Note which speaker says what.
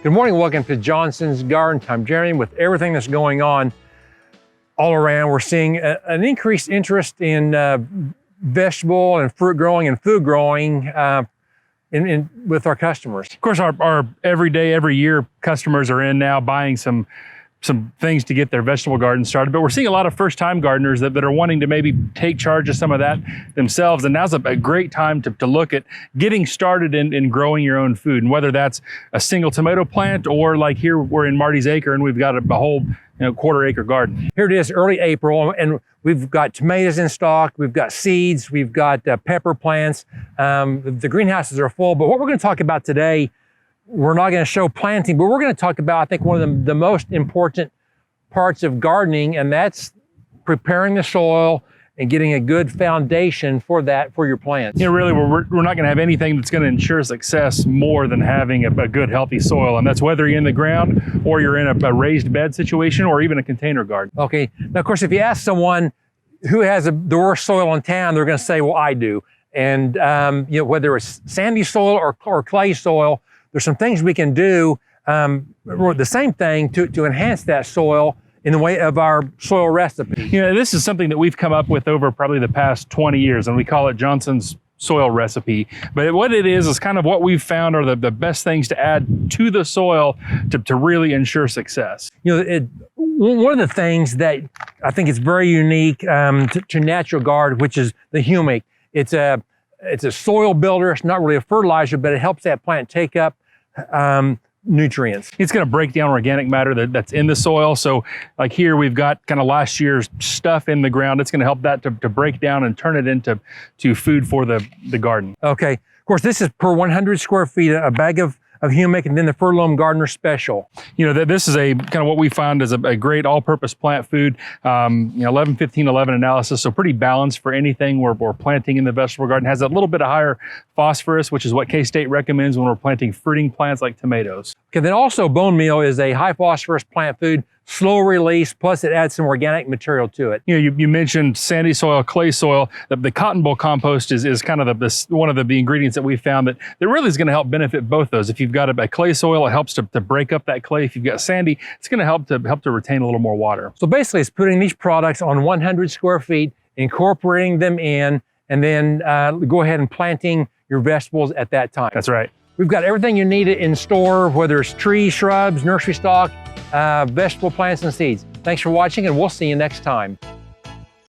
Speaker 1: Good morning, welcome to Johnson's Garden Time. Jeremy, with everything that's going on all around, we're seeing an increased interest in vegetable and fruit growing and food growing with our customers.
Speaker 2: Of course, our every year customers are in now buying some things to get their vegetable garden started, but we're seeing a lot of first-time gardeners that are wanting to maybe take charge of some of that themselves. And now's a great time to look at getting started in growing your own food. And whether that's a single tomato plant or like here, we're in Marty's acre and we've got a whole quarter-acre garden.
Speaker 1: Here it is, early April, and we've got tomatoes in stock, we've got seeds, we've got pepper plants. The greenhouses are full, but what we're going to talk about today, we're not going to show planting, but we're going to talk about, I think, one of the most important parts of gardening, and that's preparing the soil and getting a good foundation for that, for your plants.
Speaker 2: Really, we're not going to have anything that's going to ensure success more than having a good, healthy soil. And that's whether you're in the ground or you're in a raised bed situation or even a container garden.
Speaker 1: Okay. Now, of course, if you ask someone who has the worst soil in town, they're going to say, well, I do. And whether it's sandy soil or clay soil, there's some things we can do, the same thing to enhance that soil in the way of our soil recipe.
Speaker 2: This is something that we've come up with over probably the past 20 years, and we call it Johnson's soil recipe. But what it is kind of what we've found are the best things to add to the soil to really ensure success.
Speaker 1: One of the things that I think is very unique to natural garden, which is the humic. It's a soil builder. It's not really a fertilizer, but it helps that plant take up nutrients.
Speaker 2: It's going to break down organic matter that's in the soil. So like here, we've got kind of last year's stuff in the ground. It's going to help that to break down and turn it into food for the garden.
Speaker 1: Okay. Of course, this is per 100 square feet, a bag of humic, and then the Furlough Gardener Special.
Speaker 2: This is a kind of what we found is a great all-purpose plant food. 11-15-11 analysis, so pretty balanced for anything we're planting in the vegetable garden. Has a little bit of higher phosphorus, which is what K-State recommends when we're planting fruiting plants like tomatoes.
Speaker 1: Okay, then also bone meal is a high phosphorus plant food, slow release, plus it adds some organic material to it.
Speaker 2: You mentioned sandy soil, clay soil. The cotton boll compost is kind of one of the ingredients that we found that really is going to help benefit both those. If you've got a clay soil, it helps to break up that clay. If you've got sandy, it's going to help to retain a little more water.
Speaker 1: So basically, it's putting these products on 100 square feet, incorporating them in, and then go ahead and planting your vegetables at that time.
Speaker 2: That's right.
Speaker 1: We've got everything you need in store, whether it's trees, shrubs, nursery stock, vegetable plants, and seeds. Thanks for watching, and we'll see you next time.